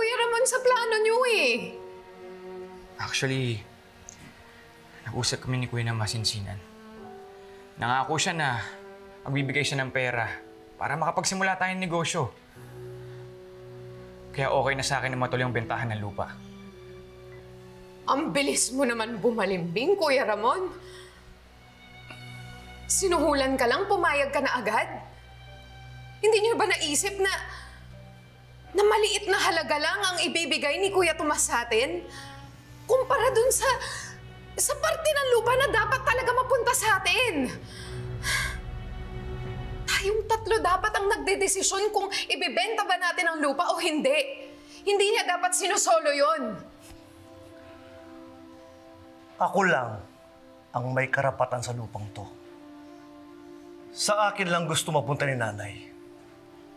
Kuya Ramon, sa plano niyo eh. Actually, nag-usap kami ni Kuya ng masinsinan. Nangako siya na magbibigay siya ng pera para makapagsimula tayong negosyo. Kaya okay na sa akin na matuloy ang bentahan ng lupa. Ang bilis mo naman bumalimbing, Kuya Ramon. Sinuhulan ka lang, pumayag ka na agad. Hindi niyo ba naisip na maliit na halaga lang ang ibibigay ni Kuya Tomas sa atin? Kumpara dun sa parte ng lupa na dapat talaga mapunta sa atin. Tayong tatlo dapat ang nagdedesisyon kung ibebenta ba natin ang lupa o hindi. Hindi niya dapat sinusolo yon. Ako lang ang may karapatan sa lupang to. Sa akin lang gusto mapunta ni nanay.